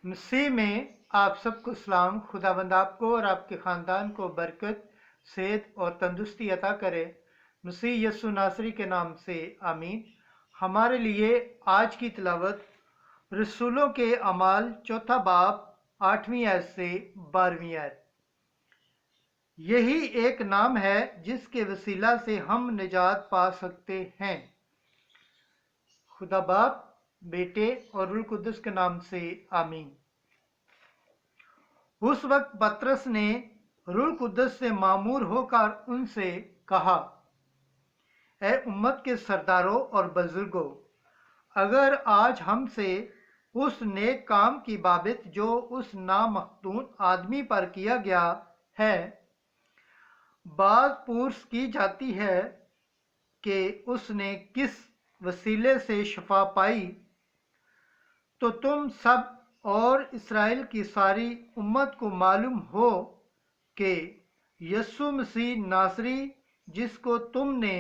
मसीह में आप सबको सलाम। खुदाबंद आपको और आपके ख़ानदान को बरकत, सेहत और तंदुरुस्ती अता करे। मसीह यस्सु नासरी के नाम से आमीन। हमारे लिए आज की तिलावत रसूलों के अमाल चौथा बाब 8वीं आयत से 12वीं आयत। यही एक नाम है जिसके वसीला से हम निजात पा सकते हैं। खुदा बाप, बेटे और रूह कुद्दुस के नाम से आमीन। उस वक्त पतरस ने रूह कुद्दुस से मामूर होकर उनसे कहा, ए उम्मत के सरदारों और बुजुर्गों, अगर आज हमसे उस नेक काम की बाबत जो उस नामख्तून आदमी पर किया गया है बात पूछ की जाती है कि उसने किस वसीले से शफा पाई, तो तुम सब और इस्राएल की सारी उम्मत को मालूम हो कि यस्सु मसीह नासरी, जिसको तुमने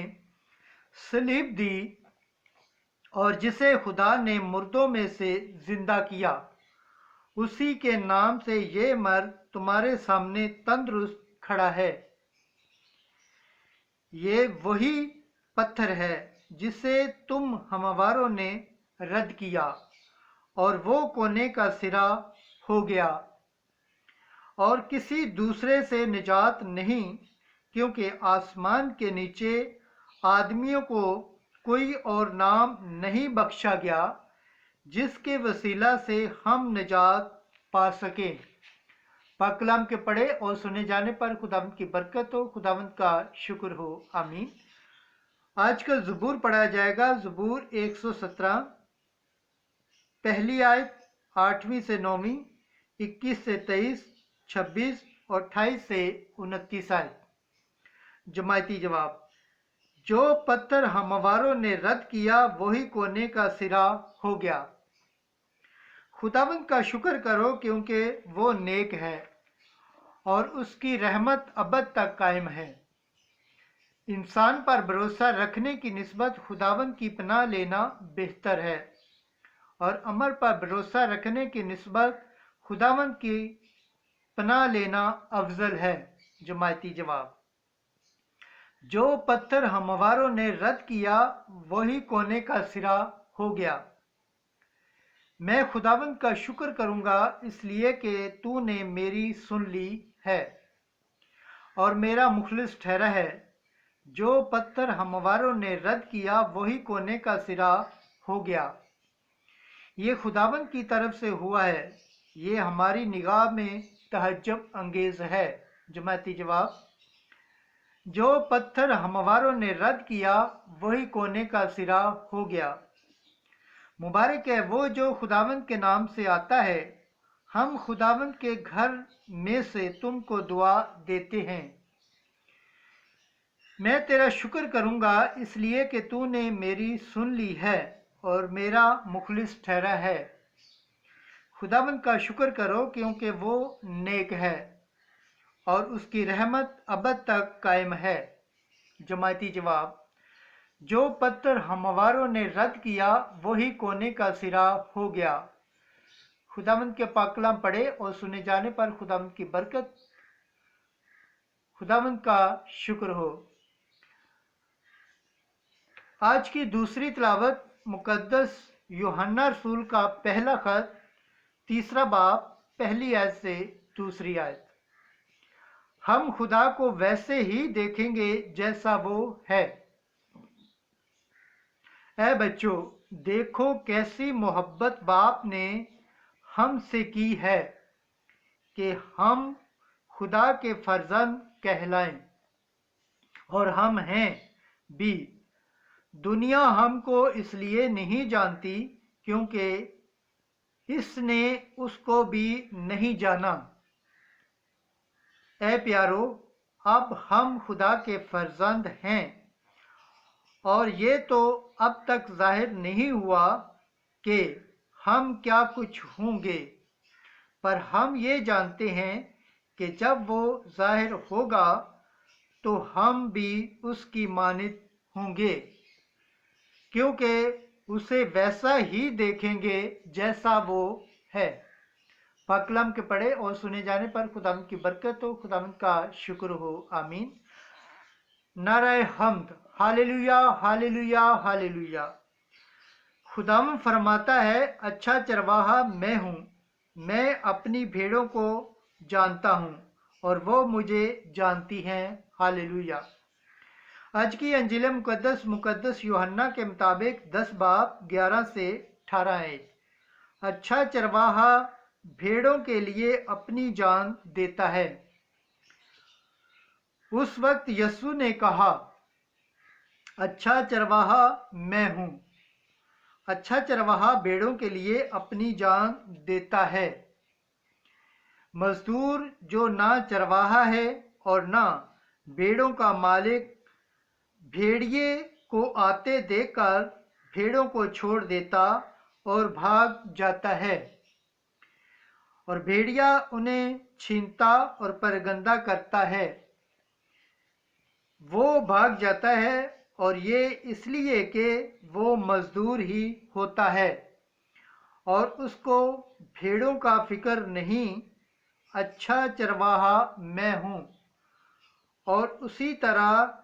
सलीब दी और जिसे खुदा ने मुर्दों में से जिंदा किया, उसी के नाम से ये मर्द तुम्हारे सामने तंदुरुस्त खड़ा है। ये वही पत्थर है जिसे तुम हमवारों ने रद्द किया और वो कोने का सिरा हो गया, और किसी दूसरे से निजात नहीं, क्योंकि आसमान के नीचे आदमियों को कोई और नाम नहीं बख्शा गया जिसके वसीला से हम निजात पा सकें। पाक कलाम के पढ़े और सुने जाने पर खुदावंद की बरकत हो, खुदावंद का शुक्र हो, आमीन। आज का ज़बूर पढ़ा जाएगा। ज़बूर 117, पहली आयत 8वीं से 9वीं, 21 से 23, 26 और 28 से 29 आयत। जमायती जवाब, जो पत्थर हमवारों ने रद्द किया वही कोने का सिरा हो गया। खुदावंद का शुक्र करो क्योंकि वो नेक है और उसकी रहमत अबद तक कायम है। इंसान पर भरोसा रखने की निस्बत खुदावंद की पनाह लेना बेहतर है, और अमर पर भरोसा रखने की निस्बत खुदावंद की पनाह लेना अफजल है। जमायती जवाब, जो पत्थर हमवारों ने रद्द किया वही कोने का सिरा हो गया। मैं खुदावंद का शुक्र करूंगा इसलिए कि तूने मेरी सुन ली है और मेरा मुखलिस ठहरा है। जो पत्थर हमवारों ने रद्द किया वही कोने का सिरा हो गया। ये खुदावंद की तरफ से हुआ है, ये हमारी निगाह में तहज्जुब अंगेज है। जमायती जवाब, जो पत्थर हमवारों ने रद्द किया वही कोने का सिरा हो गया। मुबारक है वो जो खुदावंद के नाम से आता है। हम खुदावंद के घर में से तुमको दुआ देते हैं। मैं तेरा शुक्र करूंगा इसलिए कि तूने मेरी सुन ली है और मेरा मुखलिस ठहरा है। खुदावंद का शुक्र करो क्योंकि वो नेक है और उसकी रहमत अबद तक कायम है। जमायती जवाब, जो पत्थर हमवारों ने रद्द किया वही कोने का सिरा हो गया। खुदावंद के पाक कलाम पढ़े और सुने जाने पर खुदावंद की बरकत, खुदावंद का शुक्र हो। आज की दूसरी तिलावत मुकद्दस यूहन्ना रसूल का पहला खत, तीसरा बाब, पहली आयत से दूसरी आयत। हम खुदा को वैसे ही देखेंगे जैसा वो है। ऐ बच्चों, देखो कैसी मोहब्बत बाप ने हमसे की है कि हम खुदा के फर्जंद कहलाएं, और हम हैं भी। दुनिया हमको इसलिए नहीं जानती क्योंकि इसने उसको भी नहीं जाना। ऐ प्यारो, अब हम खुदा के फर्जंद हैं, और ये तो अब तक जाहिर नहीं हुआ कि हम क्या कुछ होंगे, पर हम ये जानते हैं कि जब वो जाहिर होगा तो हम भी उसकी मानित होंगे, क्योंकि उसे वैसा ही देखेंगे जैसा वो है। पाक कलाम के पढ़े और सुने जाने पर खुदावंद की बरकत हो, खुदावंद का शुक्र हो। आमीन। नाराए हम्द। Hallelujah, hallelujah, hallelujah. खुदावंद फरमाता है, अच्छा चरवाहा मैं हूँ, मैं अपनी भेड़ों को जानता हूँ और वो मुझे जानती हैं। हालेलुया। आज की अंजील मुकद्दस यूहन्ना के मुताबिक 10 बाब 11 से 18 है। अच्छा चरवाहा भेड़ों के लिए अपनी जान देता है। उस वक्त यीशु ने कहा, अच्छा चरवाहा मैं हूँ। अच्छा चरवाहा भेड़ों के लिए अपनी जान देता है। मजदूर जो ना चरवाहा है और ना भेड़ों का मालिक, भेड़िए को आते देखकर भेड़ों को छोड़ देता और भाग जाता है, और भेड़िया उन्हें छीनता और परगंदा करता है। वो भाग जाता है और ये इसलिए कि वो मजदूर ही होता है और उसको भेड़ों का फिक्र नहीं। अच्छा चरवाहा मैं हूँ और उसी तरह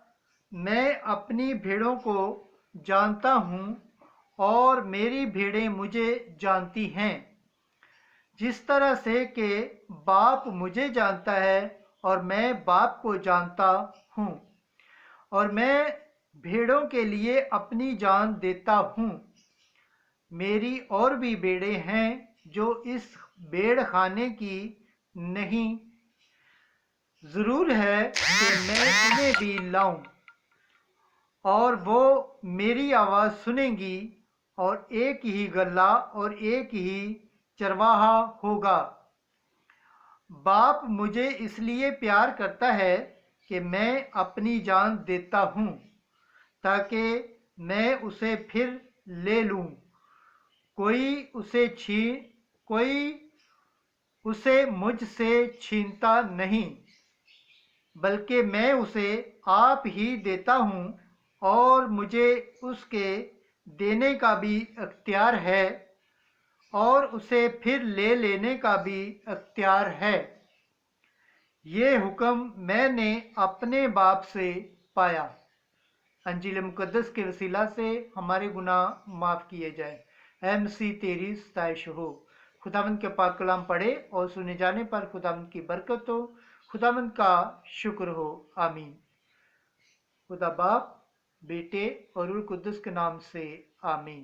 मैं अपनी भेड़ों को जानता हूँ और मेरी भेड़ें मुझे जानती हैं, जिस तरह से कि बाप मुझे जानता है और मैं बाप को जानता हूँ, और मैं भेड़ों के लिए अपनी जान देता हूँ। मेरी और भी भेड़ें हैं जो इस भेड़ खाने की नहीं। जरूर है कि मैं उन्हें भी लाऊं और वो मेरी आवाज़ सुनेंगी, और एक ही गल्ला और एक ही चरवाहा होगा। बाप मुझे इसलिए प्यार करता है कि मैं अपनी जान देता हूँ, ताकि मैं उसे फिर ले लूँ। कोई उसे मुझसे छीनता नहीं, बल्कि मैं उसे आप ही देता हूँ, और मुझे उसके देने का भी अख्तियार है और उसे फिर ले लेने का भी अख्तियार है। ये हुक्म मैंने अपने बाप से पाया। अंजील मुकद्दस के वसीला से हमारे गुनाह माफ़ किए जाए। ऐ मसीह तेरी सताइश हो। खुदावंद के पाक कलाम पढ़े और सुने जाने पर खुदावंद की बरकत हो, खुदावंद का शुक्र हो। आमीन। खुदा बाप, बेटे और रूह कुद्दुस के नाम से आमीन।